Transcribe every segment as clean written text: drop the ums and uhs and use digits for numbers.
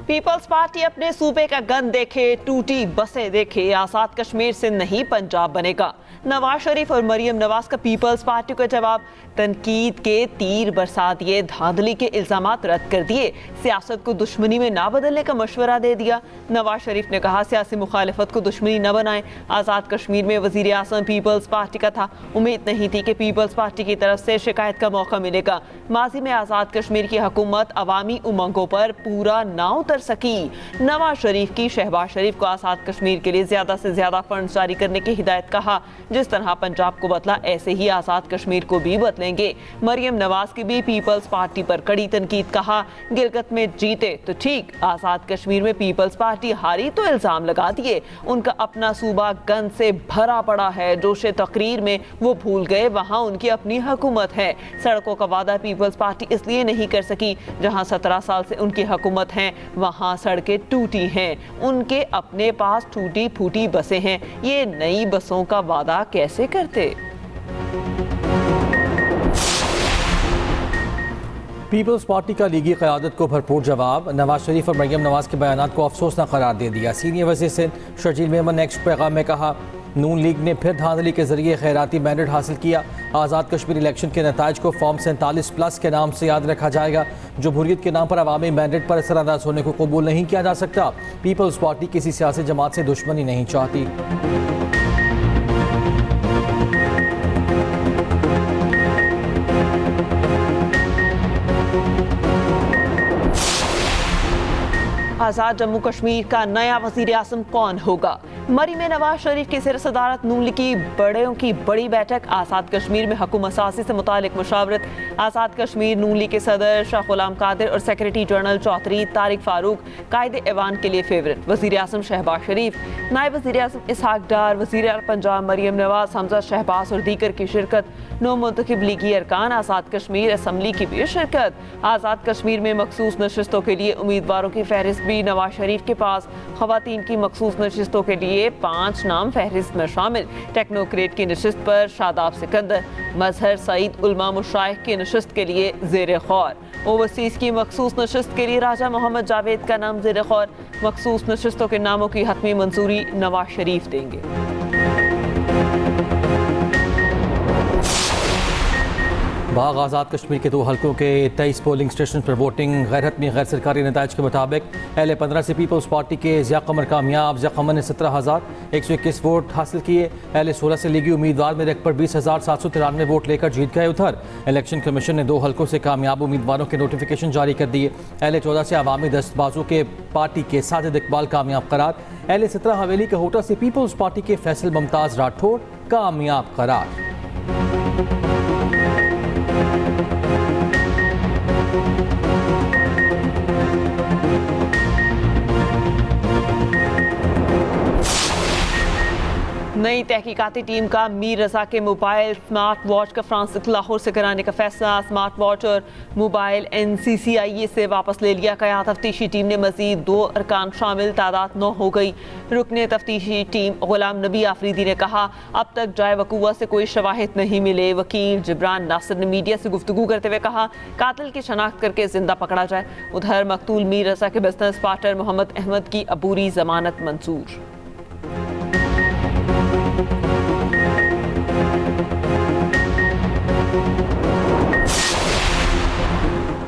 Peoples party अपने सूबे का गन देखे, टूटी बसें देखे, आजाद कश्मीर से नहीं पंजाब बनेगा। नवाज शरीफ और मरियम नवाज का पीपल्स पार्टी का जवाब, तनकीद के तीर बरसा दिए, धांधली के इल्जामात रद्द कर दिए, सियासत को दुश्मनी में ना बदलने का मशवरा दे दिया। नवाज शरीफ ने कहा, सियासी मुखालिफत को दुश्मनी न बनाएं। आज़ाद कश्मीर में वजीर आज़म पीपल्स पार्टी का था, उम्मीद नहीं थी कि पीपल्स पार्टी की तरफ से शिकायत का मौका मिलेगा। माजी में आज़ाद कश्मीर की हुकूमत अवामी उमंगों पर पूरा ना उतर सकी। नवाज शरीफ की शहबाज शरीफ को आज़ाद कश्मीर के लिए ज़्यादा से ज़्यादा फंड जारी करने की हिदायत। कहा, जिस तरह पंजाब को बदला ऐसे ही आज़ाद कश्मीर को भी बदलेंगे। मरियम नवाज की भी पीपल्स पार्टी पर कड़ी तनकीद। कहा, गिलगित में जीते तो ठीक, आज़ाद कश्मीर में पीपल्स पार्टी हारी तो इल्ज़ाम लगा दिए। उनका अपना सूबा गन से भरा पड़ा है, जोशे तकरीर में वो भूल गए वहाँ उनकी अपनी हुकूमत है। सड़कों का वादा पीपल्स पार्टी इसलिए नहीं कर सकी, जहाँ 17 साल से उनकी हुकूमत है वहाँ सड़कें टूटी हैं। उनके अपने पास टूटी फूटी बसें हैं, ये नई बसों का वादा कैसे करते। पीपल्स पार्टी का लीगी क़यादत को भरपूर जवाब। नवाज शरीफ और मरियम नवाज के बयानात को अफसोसनाक करार दे दिया। सीनियर वज़ीर सिंध शर्जील मेमन ने नेक्स्ट पैगाम में कहा, नून लीग ने फिर धांधली के जरिए खैराती मैंडेट हासिल किया। आज़ाद कश्मीर इलेक्शन के नताइज को फॉर्म 47+ के नाम से याद रखा जाएगा। जमहूरियत के नाम पर अवामी मैंडेट पर असरअंदाज होने को कबूल नहीं किया जा सकता। पीपल्स पार्टी किसी सियासी जमात से दुश्मनी नहीं चाहती। आज़ाद जम्मू कश्मीर का नया वज़ीर आज़म कौन होगा। मरी में नवाज शरीफ की सिर सदारत नून लीग की बड़ों की बड़ी बैठक। आज़ाद कश्मीर में हुकूमत साज़ी से मुतालिक मुशावरत। आज़ाद कश्मीर नून लीग के सदर शाह गुलाम कादिर और सेक्रेटरी जनरल चौधरी तारिक फारूक कायदे ऐवान के लिए फेवरेट। वज़ीर आज़म शहबाज शरीफ, नायब वज़ीर आज़म इसहाक डार, वज़ीर आला पंजाब मरियम नवाज, हमजा शहबाज और दीगर की शिरकत। नौ मुंतखब लीगी अरकान आज़ाद कश्मीर असम्बली की भी शिरकत। आज़ाद कश्मीर में मखसूस नशिस्तों के लिए उम्मीदवारों की फहरिस्त भी नवाज शरीफ के पास। ख़वातीन की मखसूस नशिस्तों के लिए 5 नाम फहरिस्त में शामिल। टेक्नोक्रेट की नशिस्त पर शादाब सिकंदर, मजहर सईद उलमा मुशाइख की नशिस्त के लिए ज़ेर खौर। ओवरसीज़ की मखसूस नशिस्त के लिए राजा मोहम्मद जावेद का नाम ज़ेर खौर। मखसूस नशिस्तों के नामों की हतमी मंजूरी नवाज शरीफ देंगे। बाग आज़ाद कश्मीर के 2 हल्कों के 23 पोलिंग स्टेशन पर वोटिंग गैर हतमी गैर सरकारी नताइज के मुताबिक अहले 15 से पीपल्स पार्टी के ज़िया कमर कामयाब। ज़िया कमर ने 17,121 वोट हासिल किए। अहले 16 से लीगी उम्मीदवार मेरे पर 20,793 वोट लेकर जीत गए। उधर इलेक्शन कमीशन ने 2 हल्कों से कामयाब उम्मीदवारों के नोटिफिकेशन जारी कर दिए। अहले 14 से अवामी दस्तबाजों के पार्टी के साजिद इकबाल कामयाब करार। अहले 17 हवेली के होटा से पीपल्स पार्टी के फैसल मुमताज़ राठौर कामयाब करार। नई तहकीकाती टीम का मीर रजा के मोबाइल स्मार्ट वॉच का फ्रांस लाहौर से कराने का फैसला। स्मार्ट वॉच और मोबाइल NCCIE से वापस ले लिया गया। तफ्तीशी टीम ने मजीद 2 अरकान शामिल, तादाद 9 हो गई। रुकने तफ्तीशी टीम गुलाम नबी आफरीदी ने कहा, अब तक जाए वकूआ से कोई शवाहिद नहीं मिले। वकील जिब्रान नासिर ने मीडिया से गुफ्तगू करते हुए कहा, कातिल की शनाख्त करके जिंदा पकड़ा जाए। उधर मकतूल मीर रजा के बिजनेस पार्टनर मोहम्मद अहमद की अबूरी जमानत मंजूर।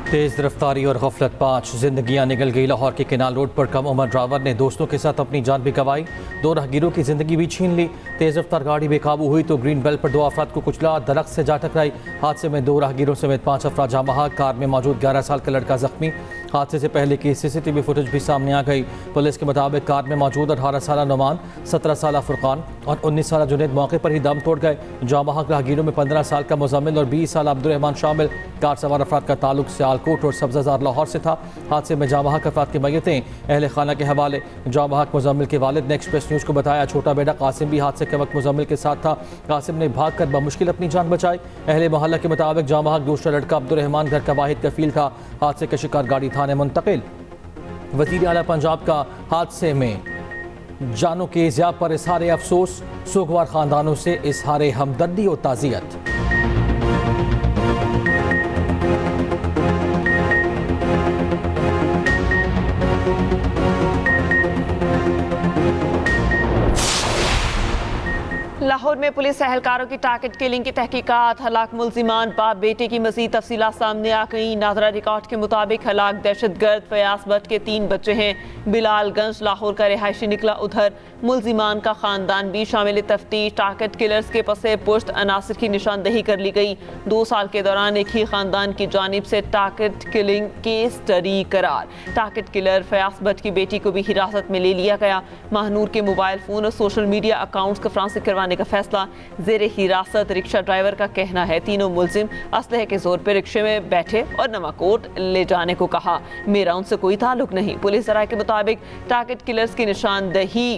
तेज़ रफ्तारी और गफलत 5 जिंदगियां निकल गई। लाहौर के केनाल रोड पर कम उम्र ड्राइवर ने दोस्तों के साथ अपनी जान भी गंवाई। 2 राहगीरों की जिंदगी भी छीन ली। तेज़ रफ्तार गाड़ी बेकाबू हुई तो ग्रीन बेल्ट पर 2 अफराद को कुचला, दरख्त से जा टकराई। हादसे में 2 राहगीरों समेत 5 अफराद जाँ बहक। कार में मौजूद 11 साल का लड़का जख्मी। हादसे से पहले की CCTV फुटेज भी सामने आ गई। पुलिस के मुताबिक कार में मौजूद 18 साल नुमान, 17 साल फुरकान और 19 साल जुनैद मौके पर ही दम तोड़ गए। जाँ बहक राहगीरों में 15 साल का मुजम्मिल और 20 साल अब्दुर्रहमान शामिल। कार सवार अफराद का ताल्लुक सियालकोट और सब्ज़ाजार लाहौर से था। हादसे में जाँ बहक अफराद की मैयतें अहले खाना के हवाले। जाँ बहक मुजम्मिल के वालिद ने एक्सप्रेस न्यूज़ को बताया, छोटा बेटा कासिम भी हादसे के वक्त मुजम्मिल के साथ था। कासिम ने भाग कर बमुश्किल अपनी जान बचाई। अहले मोहल्ला के मुताबिक जाँ बहक दूसरा लड़का अब्दुर्रहमान घर का वाहिद कफील था। हादसे का शिकार गाड़ी थाने मुंतकिल। वज़ीर आला पंजाब का हादसे में जानों के ज़िया पर इजहार अफसोस। सोगवार खानदानों से इजहार हमदर्दी और ताज़ियत। में पुलिस एहलकारों की टारगेट किलिंग की तहकीकात, हलाक मुल्जिमान बाप बेटे की मजीद तफसीलात सामने आ गई। नादरा रिकॉर्ड के मुताबिक हलाक दहशतगर्द फयाज भट्ट के 3 बच्चे हैं। बिलालगंज लाहौर का रिहायशी निकला, उधर मुल्जिमान का खानदान भी शामिल तफ्तीश। टारगेट किलर्स के पसे पुश्त अनासर की निशानदही कर ली गई। 2 साल के दौरान एक ही खानदान की जानिब से टारगेट किलिंग केस स्टडी करार। टारगेट किलर फयाज भट्ट की बेटी को भी हिरासत में ले लिया गया। महानूर के मोबाइल फोन और सोशल मीडिया अकाउंट्स का फ्रांसिक करवाने का फैसला। जेर हिरासत रिक्शा ड्राइवर का कहना है तीनों मुल्जिम असलहे के जोर पर रिक्शे में बैठे और नवाकोट ले जाने को कहा। मेरा उनसे कोई ताल्लुक नहीं। पुलिस राय के मुताबिक टारगेट किलर्स की निशानदही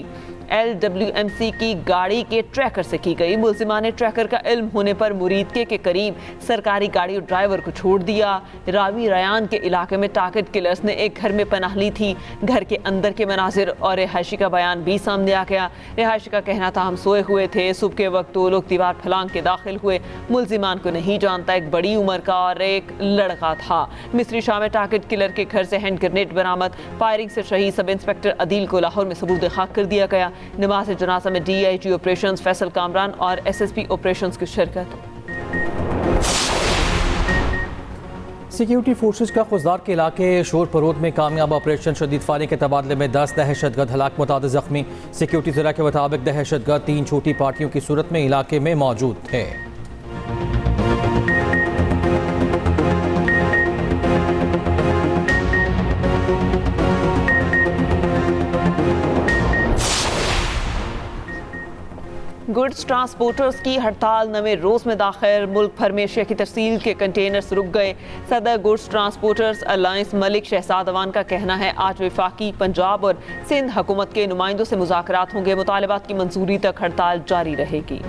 LWMC की गाड़ी के ट्रैकर से की गई। मुल्जिमान ने ट्रैकर का इल्म होने पर मुरीदके के करीब सरकारी गाड़ी और ड्राइवर को छोड़ दिया। रावी रयान के इलाके में टारगेट किलर्स ने एक घर में पनाह ली थी। घर के अंदर के मनाजिर और रिहायशी का बयान भी सामने आ गया। रिहायशी का कहना था हम सोए हुए थे, सुबह के वक्त 2 लोग दीवार फलांग के दाखिल हुए। मुल्जिमान को नहीं जानता, एक बड़ी उम्र का और एक लड़का था। मिस्री शाह में टारगेट किलर के घर से हैंड ग्रेनेड बरामद। फायरिंग से शहीद सब इंस्पेक्टर अदील को लाहौर में सबूत खाक कर दिया गया। नमाज जनाजा में DIG ऑपरेशंस फैसल कामरान और SSP ऑपरेशंस की शिरकत। सिक्योरिटी फोर्सेस का खुजदार के इलाके शोर परोद में कामयाब ऑपरेशन शदीद फायरिंग के तबादले में 10 दहशतगर्द हलाक, मुताद जख्मी। सिक्योरिटी ज़रा के मुताबिक दहशतगर्द 3 छोटी पार्टियों की सूरत में इलाके में मौजूद थे। गुड्स ट्रांसपोर्टर्स की हड़ताल नवे रोज में दाखिल। मुल्क भर में एशिया की तरसील के कंटेनर्स रुक गए। सदर goods transporters alliance Malik Shahzad Awan का कहना है आज वफाकी, पंजाब और सिंध हुकूमत के नुमाइंदों से मुज़ाकरात होंगे। मुतालबात की मंजूरी तक हड़ताल जारी रहेगी।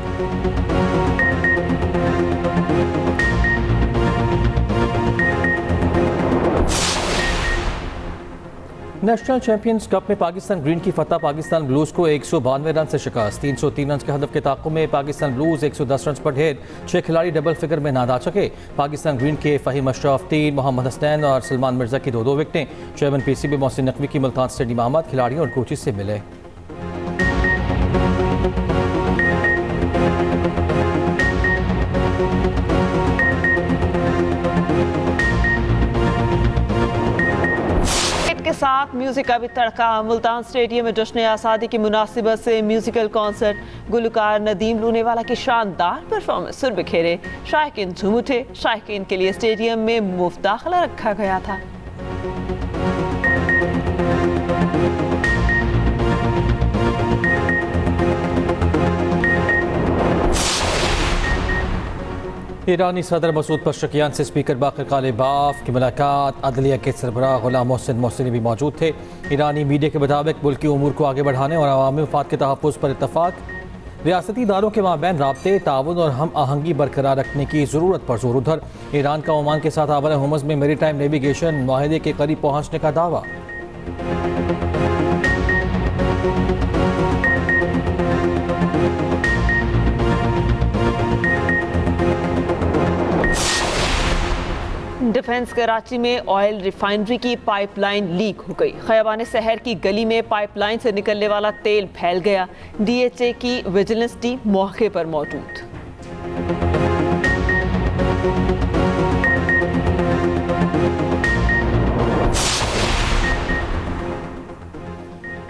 नेशनल चैंपियंस कप में पाकिस्तान ग्रीन की फतह, पाकिस्तान ब्लूज को 192 रन से शिकस्त। 303 रन के हदफ के ताक़ुब में पाकिस्तान ब्लूज 110 रन पर ढेर। 6 खिलाड़ी डबल फिगर में ना दा सके। पाकिस्तान ग्रीन के फ़हीम अशरफ 3, मोहम्मद हसनैन और सलमान मिर्जा की 2-2 विकटें। चेयरमैन PCB मोहसिन नकवी की मुल्तान स्टेडियम आमद, खिलाड़ियों और कोचेज से मिले। के साथ म्यूजिक का भी तड़का। मुल्तान स्टेडियम में जश्न आज़ादी की मुनासिबत से म्यूजिकल कॉन्सर्ट। गुलकार नदीम लूनेवाला की शानदार परफॉर्मेंस सुर बिखेरे। शायकीन झूम उठे। शायकीन के लिए स्टेडियम में मुफ्त दाखिला रखा गया था। ईरानी सदर मसूद पशकियान से स्पीकर बाकर कालिबाफ की मुलाकात। अदलिया के सरबराह गुलाम मोहसिन मोहसिनी भी मौजूद थे। ईरानी मीडिया के मुताबिक मुल्की उमूर को आगे बढ़ाने और अवामी मफाद के तहफ़्फ़ुज़ पर इत्तफ़ाक़। रियासती इदारों के माबैन राब्ते, ताउन और हम आहंगी बरकरार रखने की ज़रूरत पर जोर। उधर ईरान का ओमान के साथ आबर हुमस में मेरी टाइम नेविगेशन माहिदे के करीब पहुँचने का दावा। डिफेंस कराची में ऑयल रिफाइनरी की पाइपलाइन लीक हो गई। खयाबान शहर की गली में पाइपलाइन से निकलने वाला तेल फैल गया। DHA की विजिलेंस टीम मौके पर मौजूद।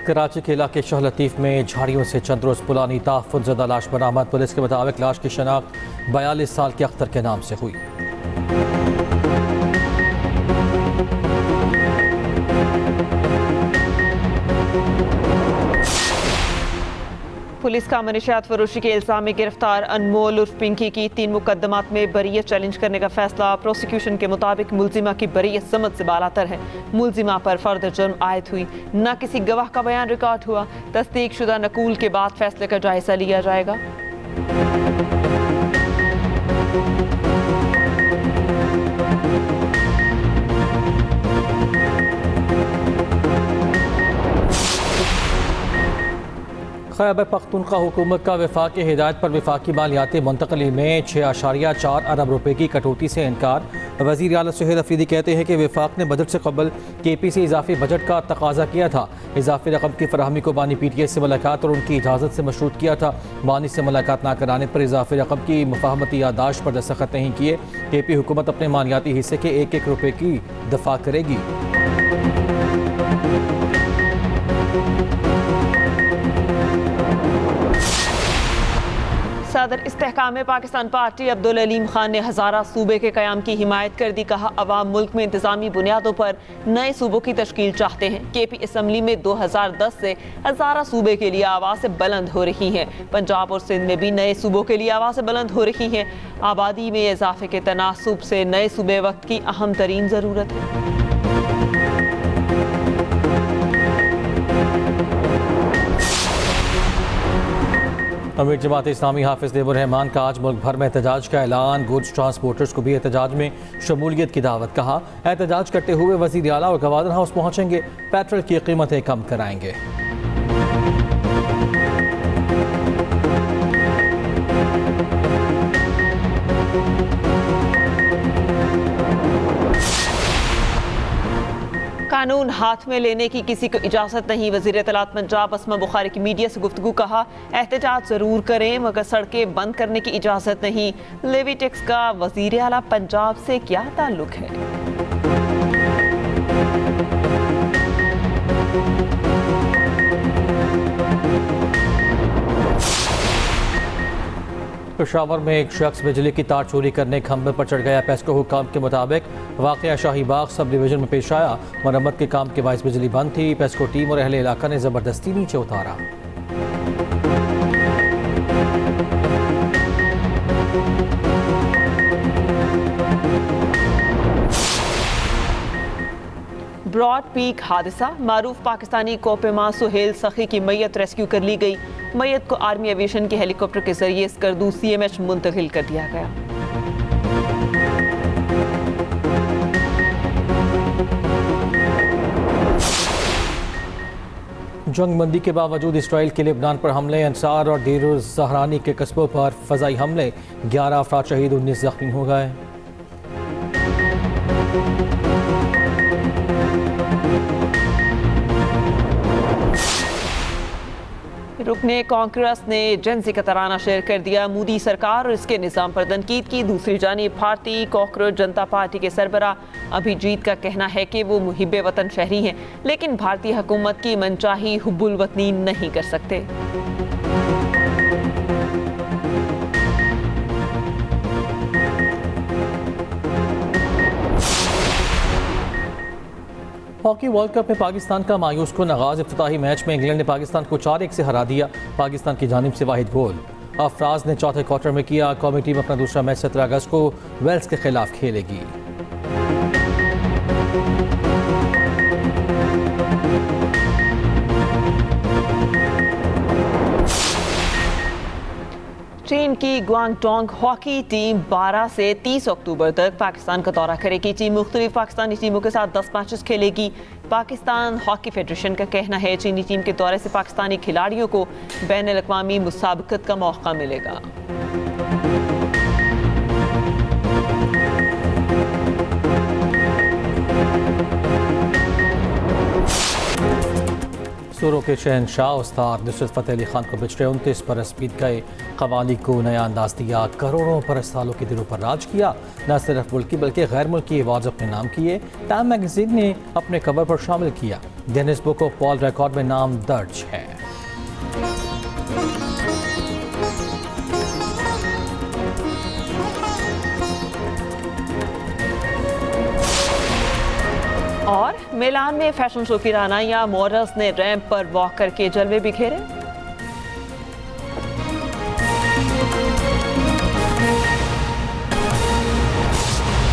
कराची के इलाके शाह लतीफ़ में झाड़ियों से चंद रोज़ पुरानी ताफ़ुनज़दा लाश बरामद। पुलिस के मुताबिक लाश की शनाख्त 42 साल के अख्तर के नाम से हुई। पुलिस का मनशियात फरोशी के इल्जाम में गिरफ्तार अनमोल उर्फ पिंकी की 3 मुकदमात में बरीयत चैलेंज करने का फैसला। प्रोसिक्यूशन के मुताबिक मुल्जिमा की बरीयत समझ से बालातर है। मुल्जिमा पर फर्द जुर्म आयद हुई, न किसी गवाह का बयान रिकॉर्ड हुआ। तस्दीक शुदा नकूल के बाद फैसले का जायजा लिया जाएगा। खैबर पख्तूनख्वा हुकूमत का वफाकी हिदायत पर वफाकी मालियाती मुंतकली में 6.4 अरब रुपए की कटौती से इनकार। वज़ीर आला सुहेल अफरीदी कहते हैं कि वफाक ने बजट से कबल KP से इजाफी बजट का तकाजा किया था। इजाफी रकम की फराहमी को बानी PTI से मुलाकात और उनकी इजाज़त से मशरूत किया था। बानी से मुलाकात न कराने पर इजाफी रकम की मुफाहमती यादाश्त पर दस्तखत नहीं किए। KP हुकूमत अपने मालियाती हिस्से के 1-1 रुपये की दफा करेगी। सदर इस्तेहकाम पाकिस्तान पार्टी अब्दुल अलीम खान ने हज़ारा सूबे के क़याम की हिमायत कर दी। कहा, अवाम मुल्क में इंतज़ामी बुनियादों पर नए सूबों की तश्कील चाहते हैं। KP असम्बली में 2010 से हज़ारा सूबे के लिए आवाज़ें बुलंद हो रही हैं। पंजाब और सिंध में भी नए सूबों के लिए आवाज़ें बुलंद हो रही हैं। आबादी में इजाफे के तनासुब से नए सूबे वक्त की अहम तरीन ज़रूरत है। अमीर जमात इस्लामी हाफिज देवर रहमान का आज मुल्क भर में एहतजाज का ऐलान। गुड्स ट्रांसपोर्टर्स को भी एहतजाज में शमूलियत की दावत। कहा, एहतजाज करते हुए वज़ीर आला और गवर्नर हाउस पहुंचेंगे, पेट्रोल की कीमतें कम कराएंगे। कानून हाथ में लेने की किसी को इजाज़त नहीं। वज़ीर इत्तलात पंजाब अस्मा बुखारी की मीडिया से गुफ्तगू। कहा, एहतजाज ज़रूर करें मगर सड़कें बंद करने की इजाज़त नहीं। लेवी टैक्स का वज़ीर आला पंजाब से क्या ताल्लुक है? पेशावर में एक शख्स बिजली की तार चोरी करने खंभे पर चढ़ गया। पेस्को हुकाम के मुताबिक वाक़या शाहीबाग सब डिवीजन में पेश आया। मरम्मत के काम के बायस बिजली बंद थी। पेस्को टीम और अहले इलाका ने ज़बरदस्ती नीचे उतारा। ब्रॉड पीक हादसा, मारूफ पाकिस्तानी कोपेमा सुहेल सखी की मैयत रेस्क्यू कर ली गई। मैयत को आर्मी एविएशन के हेलीकॉप्टर के जरिए स्कर्दू CMH मुंतकिल कर दिया गया। जंग बंदी के बावजूद इसराइल के लेबनान पर हमले, अंसार और देर ज़हरानी के कस्बों पर फ़ज़ाई हमले, 11 अफराद शहीद, 19 ज़ख्मी हो गए। रुकने कांग्रेस ने एजेंसी का तराना शेयर कर दिया। मोदी सरकार और इसके निज़ाम पर तनकीद की। दूसरी जानिब भारतीय कांग्रेस जनता पार्टी के सरबराह अभिजीत का कहना है कि वो मुहिब्बे वतन शहरी हैं, लेकिन भारतीय हुकूमत की मनचाही हुब्बुल वतनी नहीं कर सकते। हॉकी वर्ल्ड कप में पाकिस्तान का मायूस कुन आगाज। इफ्तिताही मैच में इंग्लैंड ने पाकिस्तान को 4-1 से हरा दिया। पाकिस्तान की जानिब से वाहिद गोल अफराज ने चौथे क्वार्टर में किया। कौमी टीम अपना दूसरा मैच 17 अगस्त को वेल्स के खिलाफ खेलेगी। चीन की ग्वांगडोंग हॉकी टीम 12 से 30 अक्टूबर तक पाकिस्तान का दौरा करेगी। टीम मुख्तलिफ पाकिस्तानी टीमों के साथ 10 मैचेस खेलेगी। पाकिस्तान हॉकी फेडरेशन का कहना है चीनी टीम के दौरे से पाकिस्तानी खिलाड़ियों को बैन-अल-अक़वामी मुसाबकत का मौका मिलेगा। सुरों के शहनशाह उस्ताद नुसरत फ़तेह अली खान को पिछले 29 बरस बीत गए। कव्वाली को नया अंदाज दिया, करोड़ों परस्तालों के दिलों पर राज किया। न सिर्फ मुल्की बल्कि गैर मुल्की अवार्ड अपने नाम किए। टाइम मैगजीन ने अपने कवर पर शामिल किया। Guinness book of world record में नाम दर्ज है। और मिलान में फैशन शो की रानाइया, मॉडल्स ने रैंप पर वॉक करके जलवे बिखेरे।